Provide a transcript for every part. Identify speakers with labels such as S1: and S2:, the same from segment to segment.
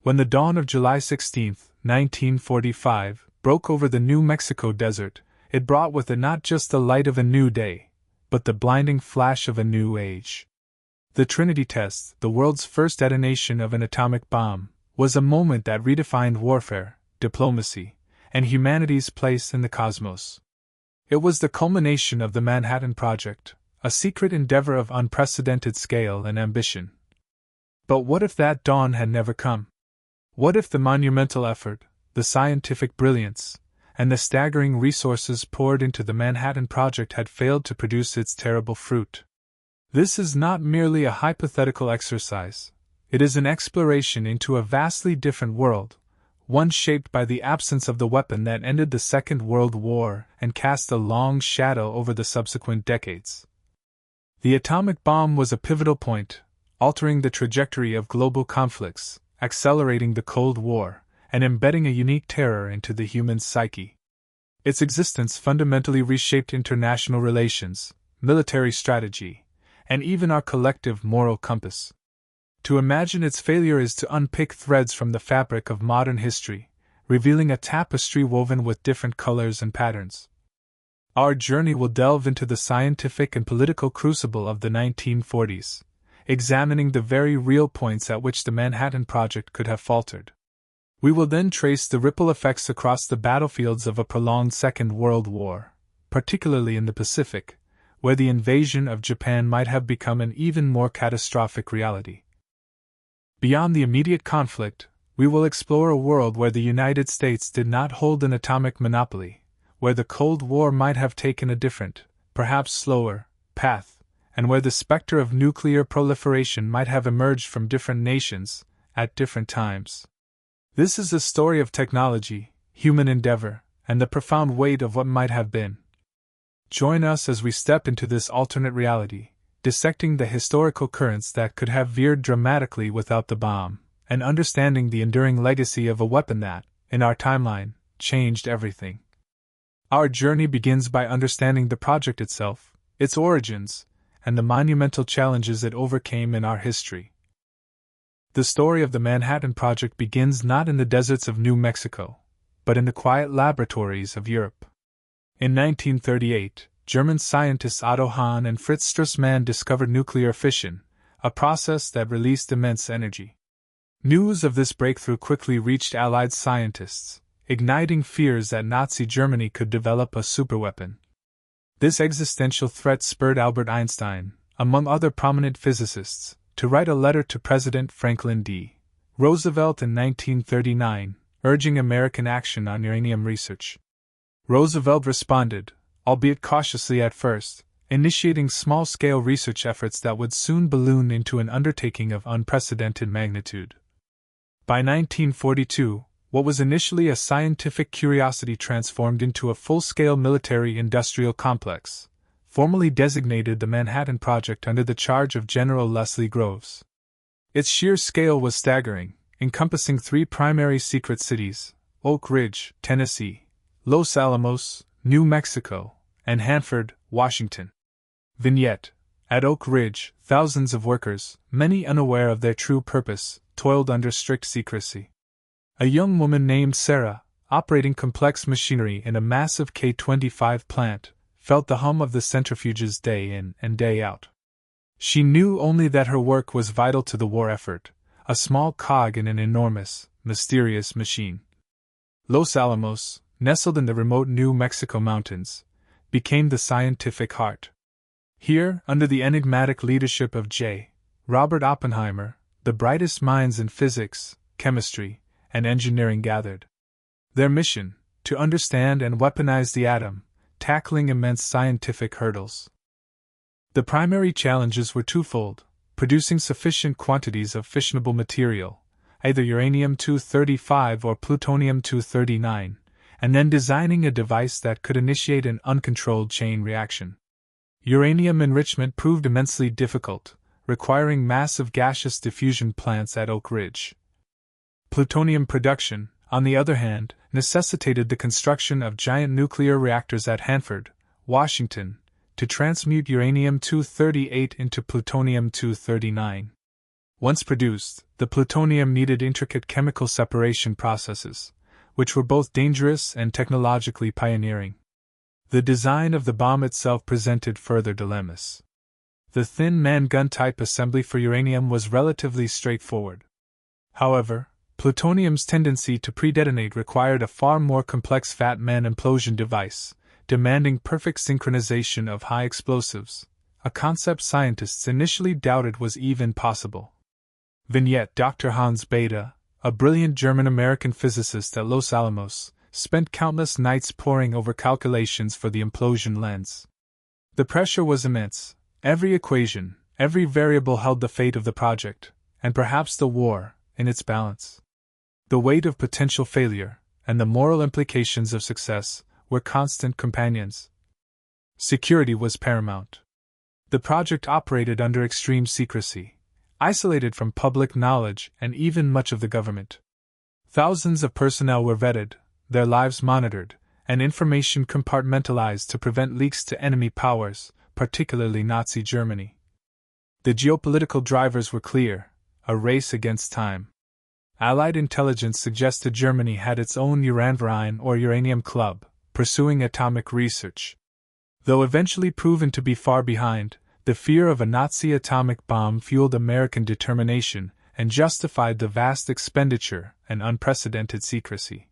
S1: When the dawn of July 16, 1945, broke over the New Mexico desert, it brought with it not just the light of a new day, but the blinding flash of a new age. The Trinity test, the world's first detonation of an atomic bomb, was a moment that redefined warfare, diplomacy, and humanity's place in the cosmos. It was the culmination of the Manhattan Project, a secret endeavor of unprecedented scale and ambition. But what if that dawn had never come? What if the monumental effort, the scientific brilliance, and the staggering resources poured into the Manhattan Project had failed to produce its terrible fruit? This is not merely a hypothetical exercise. It is an exploration into a vastly different world, one shaped by the absence of the weapon that ended the Second World War and cast a long shadow over the subsequent decades. The atomic bomb was a pivotal point, altering the trajectory of global conflicts, accelerating the Cold War, and embedding a unique terror into the human psyche. Its existence fundamentally reshaped international relations, military strategy, and even our collective moral compass. To imagine its failure is to unpick threads from the fabric of modern history, revealing a tapestry woven with different colors and patterns. Our journey will delve into the scientific and political crucible of the 1940s, examining the very real points at which the Manhattan Project could have faltered. We will then trace the ripple effects across the battlefields of a prolonged Second World War, particularly in the Pacific, where the invasion of Japan might have become an even more catastrophic reality. Beyond the immediate conflict, we will explore a world where the United States did not hold an atomic monopoly, where the Cold War might have taken a different, perhaps slower, path, and where the specter of nuclear proliferation might have emerged from different nations, at different times. This is a story of technology, human endeavor, and the profound weight of what might have been. Join us as we step into this alternate reality, dissecting the historical currents that could have veered dramatically without the bomb, and understanding the enduring legacy of a weapon that, in our timeline, changed everything. Our journey begins by understanding the project itself, its origins, and the monumental challenges it overcame in our history. The story of the Manhattan Project begins not in the deserts of New Mexico, but in the quiet laboratories of Europe. In 1938, German scientists Otto Hahn and Fritz Strassmann discovered nuclear fission, a process that released immense energy. News of this breakthrough quickly reached Allied scientists, igniting fears that Nazi Germany could develop a superweapon. This existential threat spurred Albert Einstein, among other prominent physicists, to write a letter to President Franklin D. Roosevelt in 1939, urging American action on uranium research. Roosevelt responded, albeit cautiously at first, initiating small-scale research efforts that would soon balloon into an undertaking of unprecedented magnitude. By 1942, what was initially a scientific curiosity transformed into a full-scale military-industrial complex, formally designated the Manhattan Project under the charge of General Leslie Groves. Its sheer scale was staggering, encompassing three primary secret cities: Oak Ridge, Tennessee; Los Alamos, New Mexico; and Hanford, Washington. Vignette: at Oak Ridge, thousands of workers, many unaware of their true purpose, toiled under strict secrecy. A young woman named Sarah, operating complex machinery in a massive K-25 plant, felt the hum of the centrifuges day in and day out. She knew only that her work was vital to the war effort, a small cog in an enormous, mysterious machine. Los Alamos, nestled in the remote New Mexico mountains, became the scientific heart. Here, under the enigmatic leadership of J. Robert Oppenheimer, the brightest minds in physics, chemistry, and engineering gathered. Their mission: to understand and weaponize the atom, tackling immense scientific hurdles. The primary challenges were twofold: producing sufficient quantities of fissionable material, either uranium-235 or plutonium-239, and then designing a device that could initiate an uncontrolled chain reaction. Uranium enrichment proved immensely difficult, requiring massive gaseous diffusion plants at Oak Ridge. Plutonium production, on the other hand, necessitated the construction of giant nuclear reactors at Hanford, Washington, to transmute uranium-238 into plutonium-239. Once produced, the plutonium needed intricate chemical separation processes, which were both dangerous and technologically pioneering. The design of the bomb itself presented further dilemmas. The thin man-gun type assembly for uranium was relatively straightforward. However, plutonium's tendency to pre-detonate required a far more complex fat man implosion device, demanding perfect synchronization of high explosives, a concept scientists initially doubted was even possible. Vignette: Dr. Hans Bethe, a brilliant German-American physicist at Los Alamos, spent countless nights poring over calculations for the implosion lens. The pressure was immense. Every equation, every variable held the fate of the project, and perhaps the war, in its balance. The weight of potential failure, and the moral implications of success, were constant companions. Security was paramount. The project operated under extreme secrecy, isolated from public knowledge and even much of the government. Thousands of personnel were vetted, their lives monitored, and information compartmentalized to prevent leaks to enemy powers, particularly Nazi Germany. The geopolitical drivers were clear: a race against time. Allied intelligence suggested Germany had its own Uranverein or uranium club, pursuing atomic research. Though eventually proven to be far behind, the fear of a Nazi atomic bomb fueled American determination and justified the vast expenditure and unprecedented secrecy.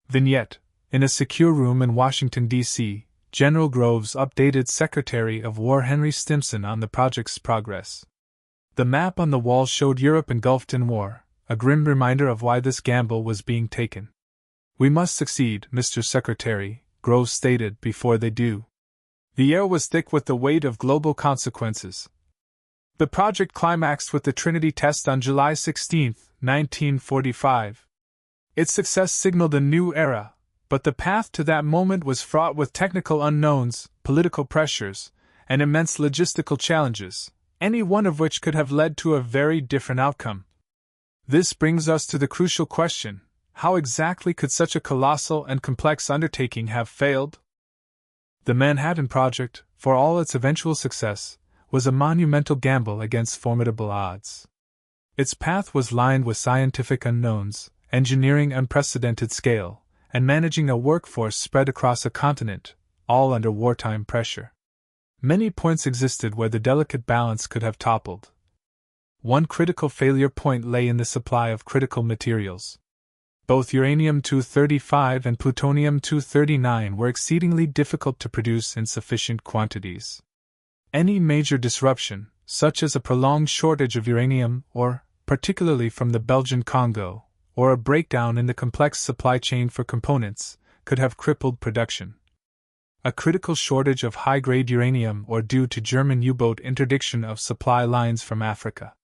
S1: Vignette: In a secure room in Washington, D.C., General Groves updated Secretary of War Henry Stimson on the project's progress. The map on the wall showed Europe engulfed in war, a grim reminder of why this gamble was being taken. "We must succeed, Mr. Secretary," Groves stated, "before they do." The air was thick with the weight of global consequences. The project climaxed with the Trinity test on July 16, 1945. Its success signaled a new era, but the path to that moment was fraught with technical unknowns, political pressures, and immense logistical challenges, any one of which could have led to a very different outcome. This brings us to the crucial question: how exactly could such a colossal and complex undertaking have failed? The Manhattan Project, for all its eventual success, was a monumental gamble against formidable odds. Its path was lined with scientific unknowns, engineering unprecedented scale, and managing a workforce spread across a continent, all under wartime pressure. Many points existed where the delicate balance could have toppled. One critical failure point lay in the supply of critical materials. Both uranium-235 and plutonium-239 were exceedingly difficult to produce in sufficient quantities. Any major disruption, such as a prolonged shortage of uranium, or, particularly from the Belgian Congo, or a breakdown in the complex supply chain for components, could have crippled production. A critical shortage of high-grade uranium or due to German U-boat interdiction of supply lines from Africa.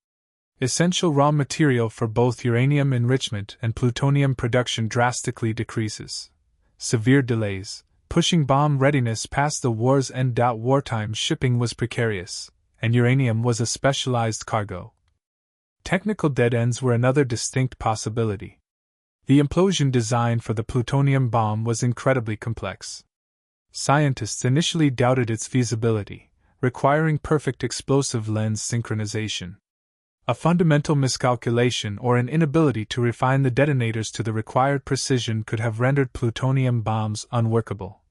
S1: Essential raw material for both uranium enrichment and plutonium production drastically decreases. Severe delays, pushing bomb readiness past the war's end. Wartime shipping was precarious, and uranium was a specialized cargo. Technical dead ends were another distinct possibility. The implosion design for the plutonium bomb was incredibly complex. Scientists initially doubted its feasibility, requiring perfect explosive lens synchronization. A fundamental miscalculation or an inability to refine the detonators to the required precision could have rendered plutonium bombs unworkable.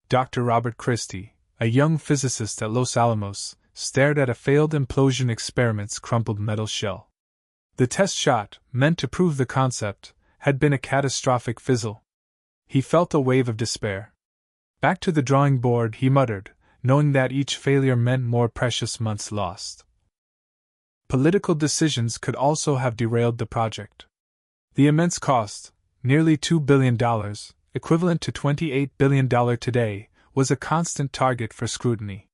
S1: Dr. Robert Christie, a young physicist at Los Alamos, stared at a failed implosion experiment's crumpled metal shell. The test shot, meant to prove the concept, had been a catastrophic fizzle. He felt a wave of despair. Back to the drawing board, he muttered, knowing that each failure meant more precious months lost. Political decisions could also have derailed the project. The immense cost, nearly $2 billion, equivalent to $28 billion today, was a constant target for scrutiny.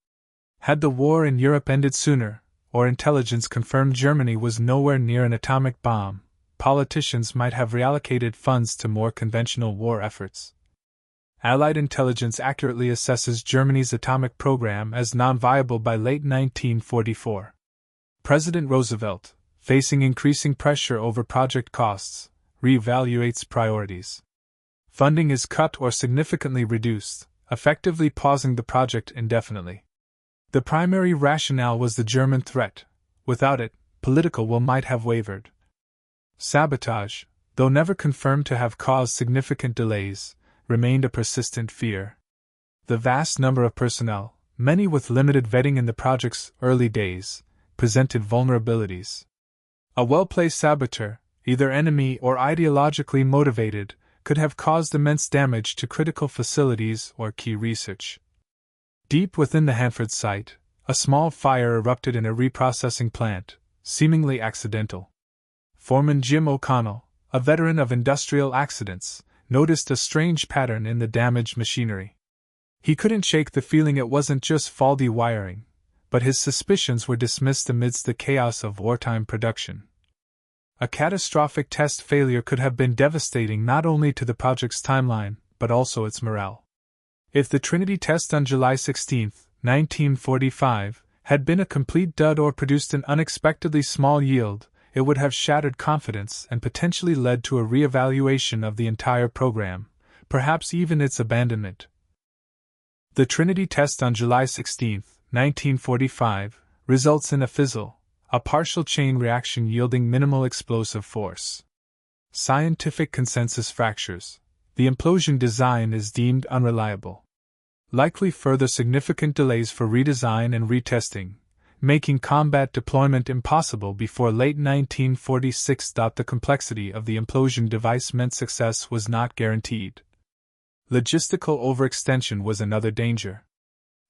S1: Had the war in Europe ended sooner, or intelligence confirmed Germany was nowhere near an atomic bomb, politicians might have reallocated funds to more conventional war efforts. Allied intelligence accurately assesses Germany's atomic program as non-viable by late 1944. President Roosevelt, facing increasing pressure over project costs, reevaluates priorities. Funding is cut or significantly reduced, effectively pausing the project indefinitely. The primary rationale was the German threat. Without it, political will might have wavered. Sabotage, though never confirmed to have caused significant delays, remained a persistent fear. The vast number of personnel, many with limited vetting in the project's early days, presented vulnerabilities. A well-placed saboteur, either enemy or ideologically motivated, could have caused immense damage to critical facilities or key research. Deep within the Hanford site, a small fire erupted in a reprocessing plant, seemingly accidental. Foreman Jim O'Connell, a veteran of industrial accidents, noticed a strange pattern in the damaged machinery. He couldn't shake the feeling it wasn't just faulty wiring, but his suspicions were dismissed amidst the chaos of wartime production. A catastrophic test failure could have been devastating not only to the project's timeline, but also its morale. If the Trinity test on July 16, 1945, had been a complete dud or produced an unexpectedly small yield, it would have shattered confidence and potentially led to a re-evaluation of the entire program, perhaps even its abandonment. The Trinity test on July 16, 1945, results in a fizzle, a partial chain reaction yielding minimal explosive force. Scientific consensus fractures. The implosion design is deemed unreliable. Likely further significant delays for redesign and retesting, making combat deployment impossible before late 1946. The complexity of the implosion device meant success was not guaranteed. Logistical overextension was another danger.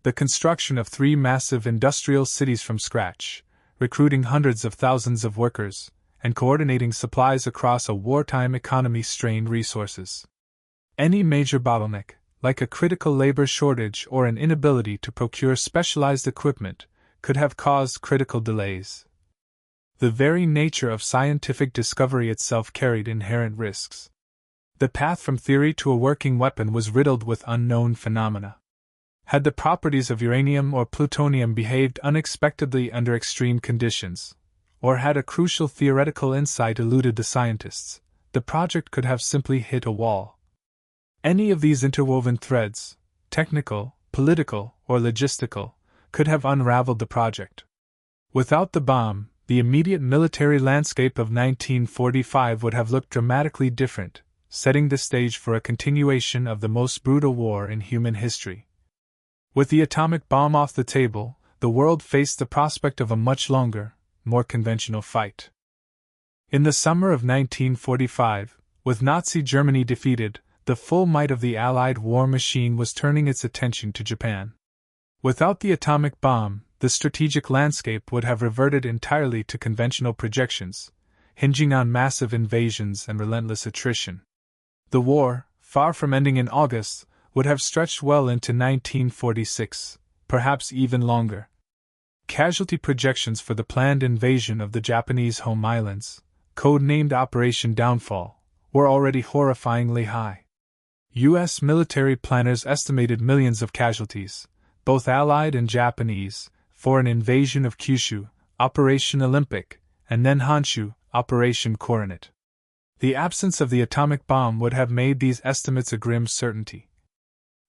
S1: The construction of 3 massive industrial cities from scratch, recruiting hundreds of thousands of workers, and coordinating supplies across a wartime economy strained resources. Any major bottleneck, like a critical labor shortage or an inability to procure specialized equipment, could have caused critical delays. The very nature of scientific discovery itself carried inherent risks. The path from theory to a working weapon was riddled with unknown phenomena. Had the properties of uranium or plutonium behaved unexpectedly under extreme conditions, or had a crucial theoretical insight eluded the scientists, the project could have simply hit a wall. Any of these interwoven threads, technical, political, or logistical, could have unraveled the project. Without the bomb, the immediate military landscape of 1945 would have looked dramatically different, setting the stage for a continuation of the most brutal war in human history. With the atomic bomb off the table, the world faced the prospect of a much longer, more conventional fight. In the summer of 1945, with Nazi Germany defeated, the full might of the Allied war machine was turning its attention to Japan. Without the atomic bomb, the strategic landscape would have reverted entirely to conventional projections, hinging on massive invasions and relentless attrition. The war, far from ending in August, would have stretched well into 1946, perhaps even longer. Casualty projections for the planned invasion of the Japanese home islands, code-named Operation Downfall, were already horrifyingly high. U.S. military planners estimated millions of casualties, both Allied and Japanese, for an invasion of Kyushu, Operation Olympic, and then Honshu, Operation Coronet. The absence of the atomic bomb would have made these estimates a grim certainty.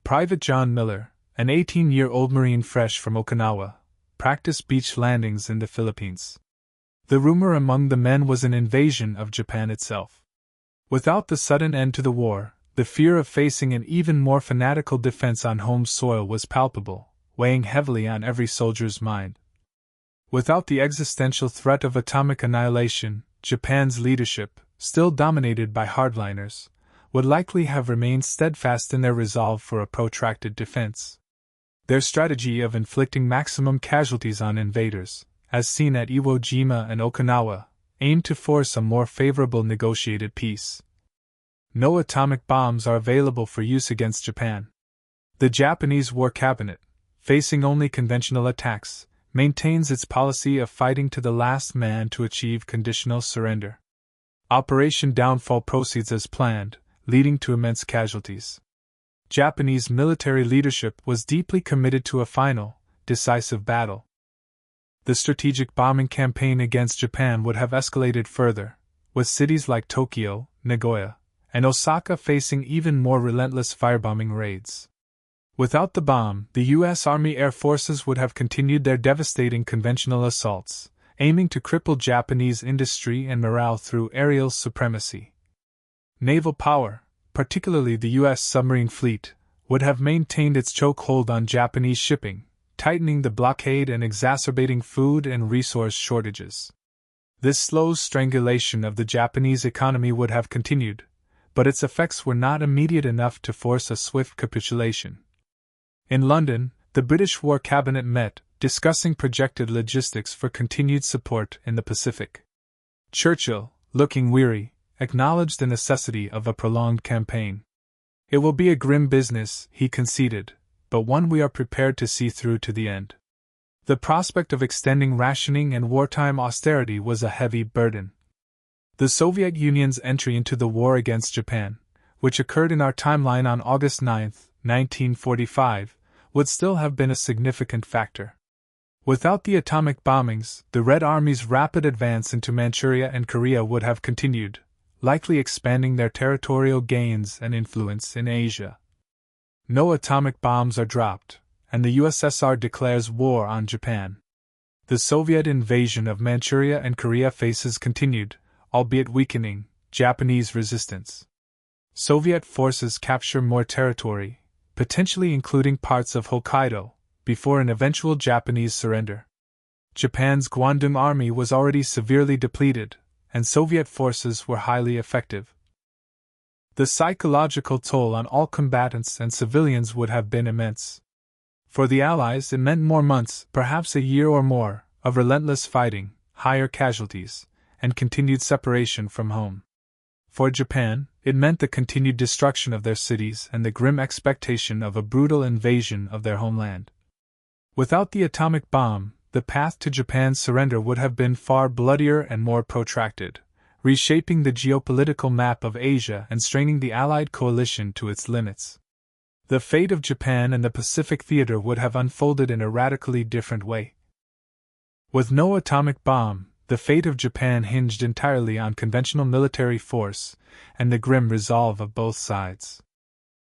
S1: Private John Miller, an 18-year-old Marine fresh from Okinawa, practiced beach landings in the Philippines. The rumor among the men was an invasion of Japan itself. Without the sudden end to the war, the fear of facing an even more fanatical defense on home soil was palpable, weighing heavily on every soldier's mind. Without the existential threat of atomic annihilation, Japan's leadership, still dominated by hardliners, would likely have remained steadfast in their resolve for a protracted defense. Their strategy of inflicting maximum casualties on invaders, as seen at Iwo Jima and Okinawa, aimed to force a more favorable negotiated peace. No atomic bombs are available for use against Japan. The Japanese War Cabinet, facing only conventional attacks, maintains its policy of fighting to the last man to achieve conditional surrender. Operation Downfall proceeds as planned, leading to immense casualties. Japanese military leadership was deeply committed to a final, decisive battle. The strategic bombing campaign against Japan would have escalated further, with cities like Tokyo, Nagoya, and Osaka facing even more relentless firebombing raids. Without the bomb, the U.S. Army Air Forces would have continued their devastating conventional assaults, aiming to cripple Japanese industry and morale through aerial supremacy. Naval power, particularly the U.S. submarine fleet, would have maintained its chokehold on Japanese shipping, tightening the blockade and exacerbating food and resource shortages. This slow strangulation of the Japanese economy would have continued, but its effects were not immediate enough to force a swift capitulation. In London, the British War Cabinet met, discussing projected logistics for continued support in the Pacific. Churchill, looking weary, acknowledged the necessity of a prolonged campaign. "It will be a grim business," he conceded, "but one we are prepared to see through to the end." The prospect of extending rationing and wartime austerity was a heavy burden. The Soviet Union's entry into the war against Japan, which occurred in our timeline on August 9, 1945, would still have been a significant factor. Without the atomic bombings, the Red Army's rapid advance into Manchuria and Korea would have continued, likely expanding their territorial gains and influence in Asia. No atomic bombs are dropped, and the USSR declares war on Japan. The Soviet invasion of Manchuria and Korea faces continued, albeit weakening, Japanese resistance. Soviet forces capture more territory, potentially including parts of Hokkaido, before an eventual Japanese surrender. Japan's Guandong army was already severely depleted, and Soviet forces were highly effective. The psychological toll on all combatants and civilians would have been immense. For the Allies, it meant more months, perhaps a year or more, of relentless fighting, higher casualties, and continued separation from home. For Japan, it meant the continued destruction of their cities and the grim expectation of a brutal invasion of their homeland. Without the atomic bomb, the path to Japan's surrender would have been far bloodier and more protracted, reshaping the geopolitical map of Asia and straining the Allied coalition to its limits. The fate of Japan and the Pacific theater would have unfolded in a radically different way. With no atomic bomb, the fate of Japan hinged entirely on conventional military force and the grim resolve of both sides.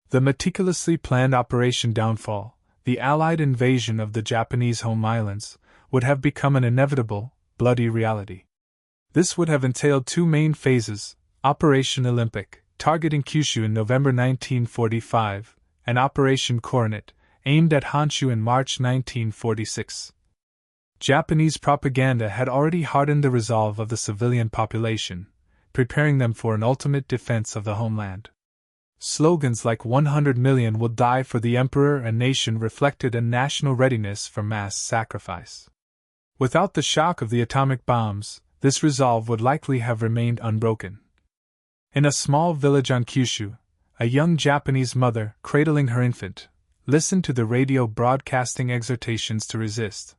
S1: The meticulously planned Operation Downfall, the Allied invasion of the Japanese home islands, would have become an inevitable, bloody reality. This would have entailed two main phases: Operation Olympic, targeting Kyushu in November 1945, and Operation Coronet, aimed at Honshu in March 1946. Japanese propaganda had already hardened the resolve of the civilian population, preparing them for an ultimate defense of the homeland. Slogans like 100 million will die for the emperor and nation reflected a national readiness for mass sacrifice. Without the shock of the atomic bombs, this resolve would likely have remained unbroken. In a small village on Kyushu, a young Japanese mother, cradling her infant, listened to the radio broadcasting exhortations to resist.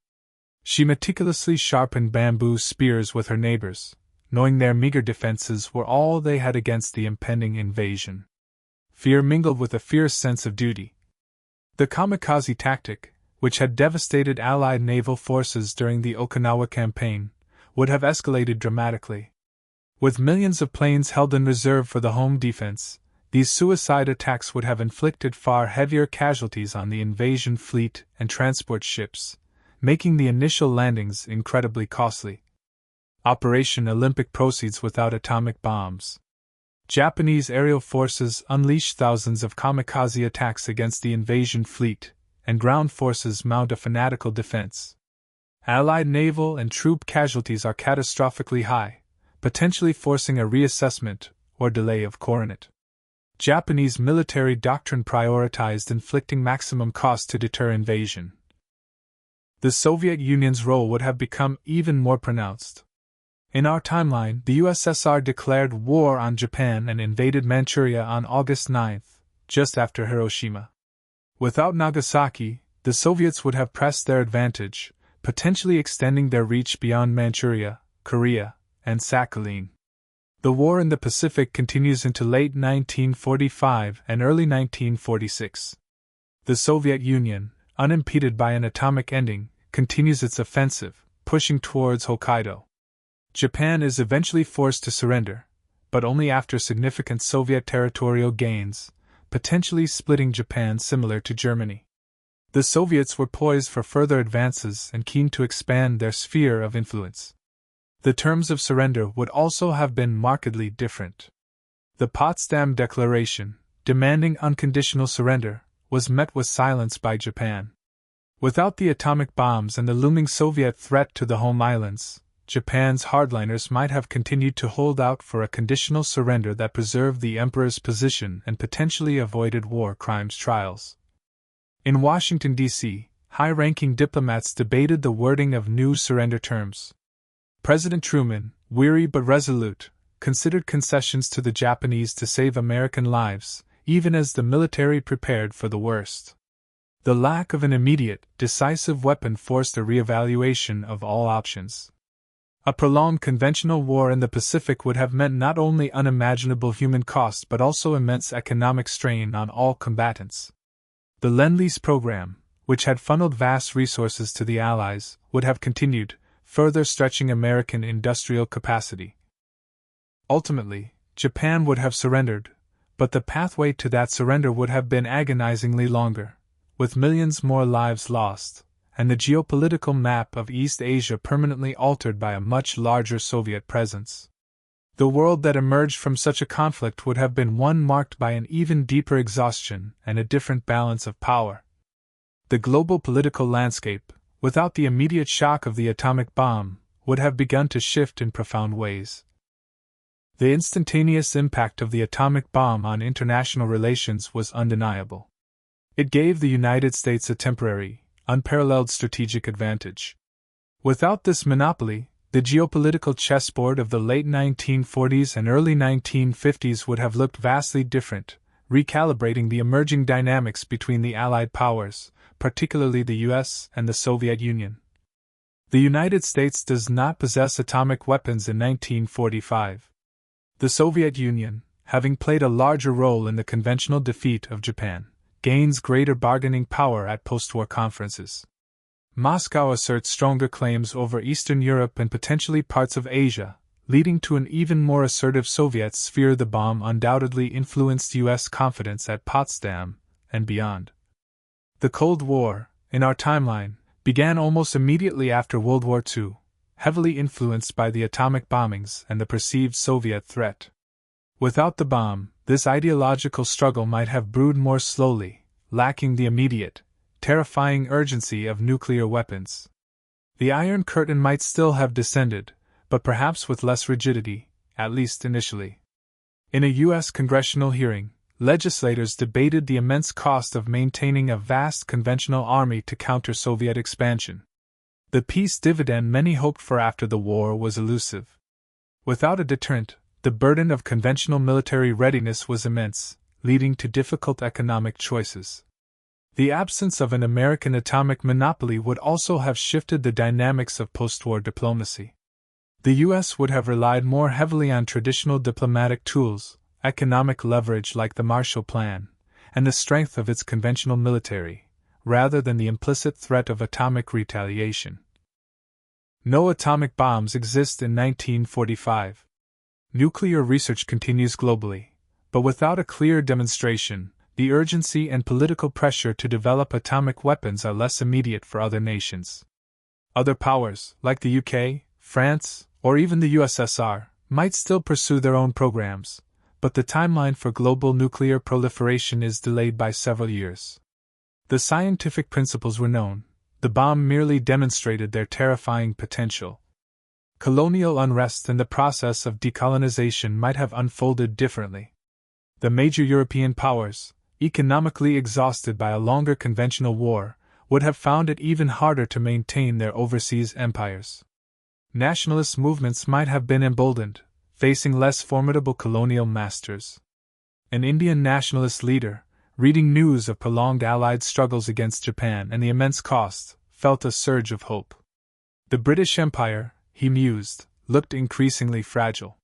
S1: She meticulously sharpened bamboo spears with her neighbors, knowing their meager defenses were all they had against the impending invasion. Fear mingled with a fierce sense of duty. The kamikaze tactic, which had devastated Allied naval forces during the Okinawa campaign, would have escalated dramatically. With millions of planes held in reserve for the home defense, these suicide attacks would have inflicted far heavier casualties on the invasion fleet and transport ships, making the initial landings incredibly costly. Operation Olympic proceeds without atomic bombs. Japanese aerial forces unleash thousands of kamikaze attacks against the invasion fleet, and ground forces mount a fanatical defense. Allied naval and troop casualties are catastrophically high, potentially forcing a reassessment or delay of Coronet. Japanese military doctrine prioritized inflicting maximum cost to deter invasion. The Soviet Union's role would have become even more pronounced. In our timeline, the USSR declared war on Japan and invaded Manchuria on August 9, just after Hiroshima. Without Nagasaki, the Soviets would have pressed their advantage, potentially extending their reach beyond Manchuria, Korea, and Sakhalin. The war in the Pacific continues into late 1945 and early 1946. The Soviet Union, unimpeded by an atomic ending, continues its offensive, pushing towards Hokkaido. Japan is eventually forced to surrender, but only after significant Soviet territorial gains, potentially splitting Japan similar to Germany. The Soviets were poised for further advances and keen to expand their sphere of influence. The terms of surrender would also have been markedly different. The Potsdam Declaration, demanding unconditional surrender, was met with silence by Japan. Without the atomic bombs and the looming Soviet threat to the home islands, Japan's hardliners might have continued to hold out for a conditional surrender that preserved the emperor's position and potentially avoided war crimes trials. In Washington, D.C., high-ranking diplomats debated the wording of new surrender terms. President Truman, weary but resolute, considered concessions to the Japanese to save American lives, even as the military prepared for the worst. The lack of an immediate, decisive weapon forced a reevaluation of all options. A prolonged conventional war in the Pacific would have meant not only unimaginable human cost but also immense economic strain on all combatants. The Lend-Lease program, which had funneled vast resources to the Allies, would have continued, further stretching American industrial capacity. Ultimately, Japan would have surrendered, but the pathway to that surrender would have been agonizingly longer, with millions more lives lost, and the geopolitical map of East Asia permanently altered by a much larger Soviet presence. The world that emerged from such a conflict would have been one marked by an even deeper exhaustion and a different balance of power. The global political landscape, without the immediate shock of the atomic bomb, would have begun to shift in profound ways. The instantaneous impact of the atomic bomb on international relations was undeniable. It gave the United States a temporary, unparalleled strategic advantage. Without this monopoly, the geopolitical chessboard of the late 1940s and early 1950s would have looked vastly different, recalibrating the emerging dynamics between the Allied powers, particularly the US and the Soviet Union. The United States does not possess atomic weapons in 1945. The Soviet Union, having played a larger role in the conventional defeat of Japan, gains greater bargaining power at post-war conferences. Moscow asserts stronger claims over Eastern Europe and potentially parts of Asia, leading to an even more assertive Soviet sphere. The bomb undoubtedly influenced U.S. confidence at Potsdam and beyond. The Cold War, in our timeline, began almost immediately after World War II, heavily influenced by the atomic bombings and the perceived Soviet threat. Without the bomb, this ideological struggle might have brewed more slowly, lacking the immediate, terrifying urgency of nuclear weapons. The Iron Curtain might still have descended, but perhaps with less rigidity, at least initially. In a U.S. congressional hearing, legislators debated the immense cost of maintaining a vast conventional army to counter Soviet expansion. The peace dividend many hoped for after the war was elusive. Without a deterrent, the burden of conventional military readiness was immense, leading to difficult economic choices. The absence of an American atomic monopoly would also have shifted the dynamics of post-war diplomacy. The U.S. would have relied more heavily on traditional diplomatic tools, economic leverage like the Marshall Plan, and the strength of its conventional military, rather than the implicit threat of atomic retaliation. No atomic bombs exist in 1945. Nuclear research continues globally, but without a clear demonstration, the urgency and political pressure to develop atomic weapons are less immediate for other nations. Other powers, like the UK, France, or even the USSR, might still pursue their own programs, but the timeline for global nuclear proliferation is delayed by several years. The scientific principles were known, the bomb merely demonstrated their terrifying potential. Colonial unrest and the process of decolonization might have unfolded differently. The major European powers, economically exhausted by a longer conventional war, would have found it even harder to maintain their overseas empires. Nationalist movements might have been emboldened, facing less formidable colonial masters. An Indian nationalist leader, reading news of prolonged Allied struggles against Japan and the immense cost, felt a surge of hope. The British Empire, he mused, looked increasingly fragile.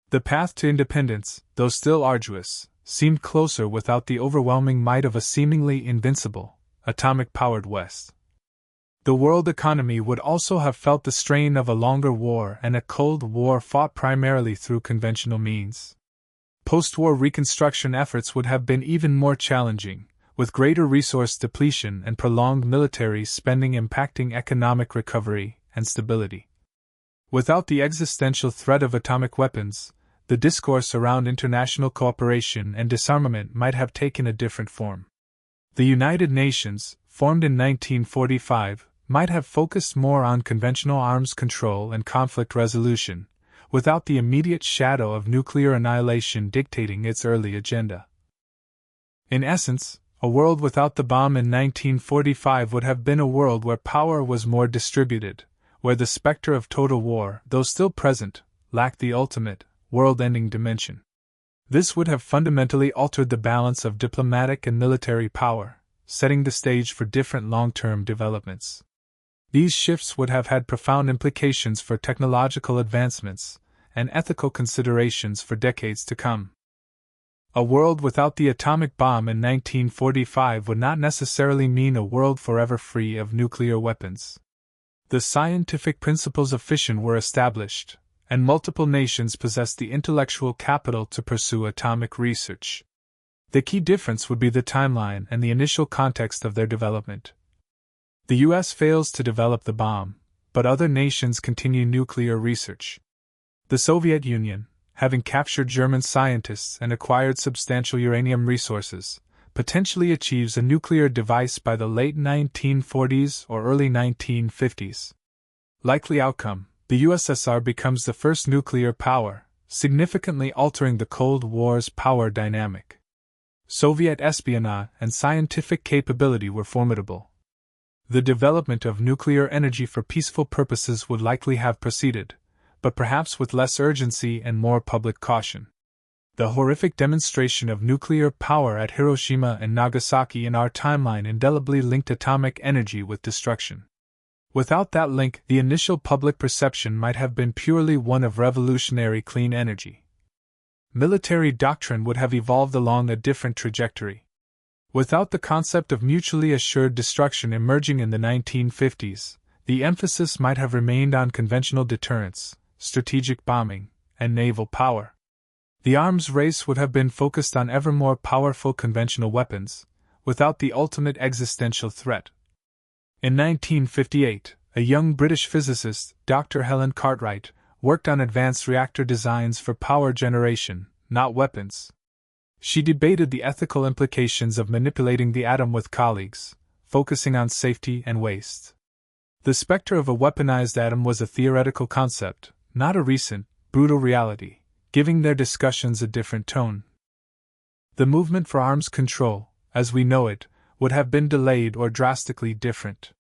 S1: The path to independence, though still arduous, seemed closer without the overwhelming might of a seemingly invincible, atomic-powered West. The world economy would also have felt the strain of a longer war and a Cold War fought primarily through conventional means. Post-war reconstruction efforts would have been even more challenging, with greater resource depletion and prolonged military spending impacting economic recovery and stability. Without the existential threat of atomic weapons, the discourse around international cooperation and disarmament might have taken a different form. The United Nations, formed in 1945, might have focused more on conventional arms control and conflict resolution, without the immediate shadow of nuclear annihilation dictating its early agenda. In essence, a world without the bomb in 1945 would have been a world where power was more distributed, where the specter of total war, though still present, lacked the ultimate, world-ending dimension. This would have fundamentally altered the balance of diplomatic and military power, setting the stage for different long-term developments. These shifts would have had profound implications for technological advancements and ethical considerations for decades to come. A world without the atomic bomb in 1945 would not necessarily mean a world forever free of nuclear weapons. The scientific principles of fission were established, and multiple nations possessed the intellectual capital to pursue atomic research. The key difference would be the timeline and the initial context of their development. The U.S. fails to develop the bomb, but other nations continue nuclear research. The Soviet Union, having captured German scientists and acquired substantial uranium resources, potentially achieves a nuclear device by the late 1940s or early 1950s. Likely outcome: the USSR becomes the first nuclear power, significantly altering the Cold War's power dynamic. Soviet espionage and scientific capability were formidable. The development of nuclear energy for peaceful purposes would likely have proceeded, but perhaps with less urgency and more public caution. The horrific demonstration of nuclear power at Hiroshima and Nagasaki in our timeline indelibly linked atomic energy with destruction. Without that link, the initial public perception might have been purely one of revolutionary clean energy. Military doctrine would have evolved along a different trajectory. Without the concept of mutually assured destruction emerging in the 1950s, the emphasis might have remained on conventional deterrence, strategic bombing, and naval power. The arms race would have been focused on ever more powerful conventional weapons, without the ultimate existential threat. In 1958, a young British physicist, Dr. Helen Cartwright, worked on advanced reactor designs for power generation, not weapons. She debated the ethical implications of manipulating the atom with colleagues, focusing on safety and waste. The specter of a weaponized atom was a theoretical concept, not a recent, brutal reality, giving their discussions a different tone. The movement for arms control, as we know it, would have been delayed or drastically different.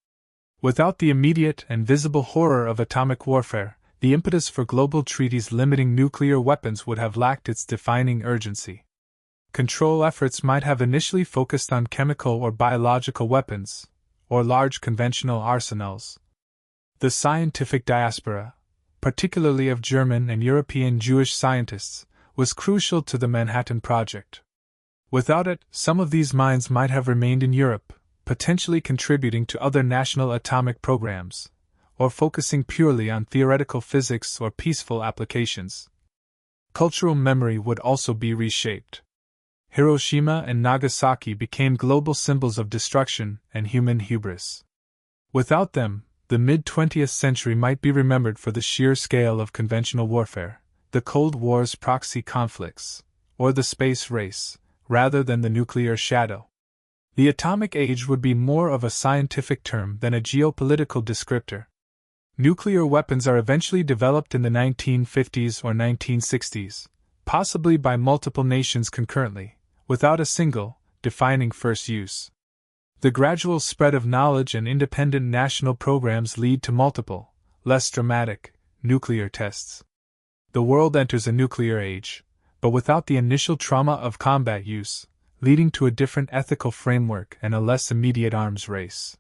S1: Without the immediate and visible horror of atomic warfare, the impetus for global treaties limiting nuclear weapons would have lacked its defining urgency. Control efforts might have initially focused on chemical or biological weapons, or large conventional arsenals. The scientific diaspora, particularly of German and European Jewish scientists, was crucial to the Manhattan Project. Without it, some of these minds might have remained in Europe, potentially contributing to other national atomic programs, or focusing purely on theoretical physics or peaceful applications. Cultural memory would also be reshaped. Hiroshima and Nagasaki became global symbols of destruction and human hubris. Without them, the mid-20th century might be remembered for the sheer scale of conventional warfare, the Cold War's proxy conflicts, or the space race, rather than the nuclear shadow. The atomic age would be more of a scientific term than a geopolitical descriptor. Nuclear weapons are eventually developed in the 1950s or 1960s, possibly by multiple nations concurrently, without a single, defining first use. The gradual spread of knowledge and independent national programs lead to multiple, less dramatic, nuclear tests. The world enters a nuclear age, but without the initial trauma of combat use, leading to a different ethical framework and a less immediate arms race.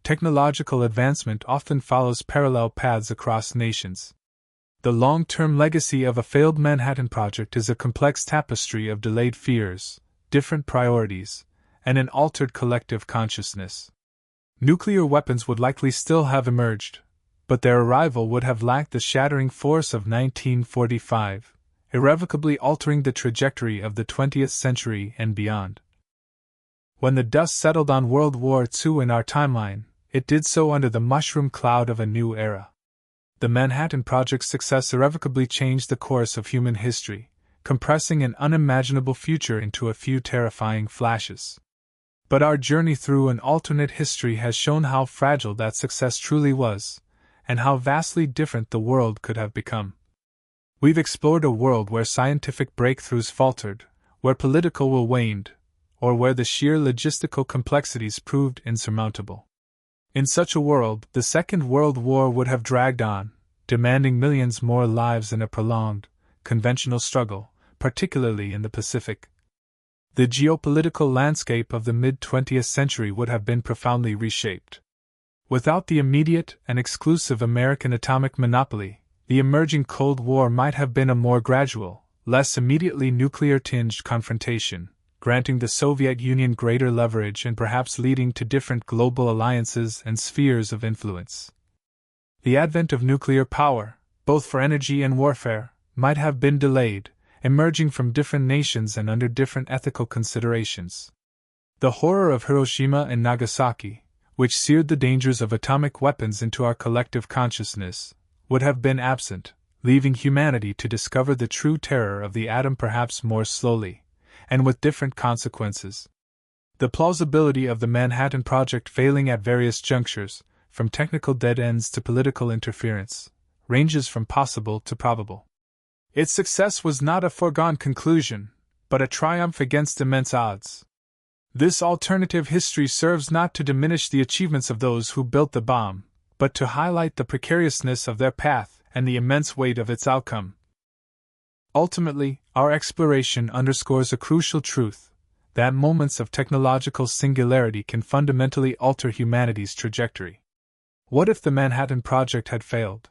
S1: Technological advancement often follows parallel paths across nations. The long-term legacy of a failed Manhattan Project is a complex tapestry of delayed fears, different priorities, and an altered collective consciousness. Nuclear weapons would likely still have emerged, but their arrival would have lacked the shattering force of 1945, irrevocably altering the trajectory of the 20th century and beyond. When the dust settled on World War II in our timeline, it did so under the mushroom cloud of a new era. The Manhattan Project's success irrevocably changed the course of human history, compressing an unimaginable future into a few terrifying flashes. But our journey through an alternate history has shown how fragile that success truly was, and how vastly different the world could have become. We've explored a world where scientific breakthroughs faltered, where political will waned, or where the sheer logistical complexities proved insurmountable. In such a world, the Second World War would have dragged on, demanding millions more lives in a prolonged, conventional struggle, particularly in the Pacific. The geopolitical landscape of the mid-20th century would have been profoundly reshaped. Without the immediate and exclusive American atomic monopoly, the emerging Cold War might have been a more gradual, less immediately nuclear-tinged confrontation, granting the Soviet Union greater leverage and perhaps leading to different global alliances and spheres of influence. The advent of nuclear power, both for energy and warfare, might have been delayed, emerging from different nations and under different ethical considerations. The horror of Hiroshima and Nagasaki, which seared the dangers of atomic weapons into our collective consciousness, would have been absent, leaving humanity to discover the true terror of the atom perhaps more slowly, and with different consequences. The plausibility of the Manhattan Project failing at various junctures, from technical dead ends to political interference, ranges from possible to probable. Its success was not a foregone conclusion, but a triumph against immense odds. This alternative history serves not to diminish the achievements of those who built the bomb, but to highlight the precariousness of their path and the immense weight of its outcome. Ultimately, our exploration underscores a crucial truth, that moments of technological singularity can fundamentally alter humanity's trajectory. What if the Manhattan Project had failed?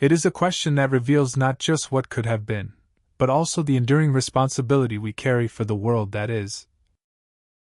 S1: It is a question that reveals not just what could have been, but also the enduring responsibility we carry for the world that is.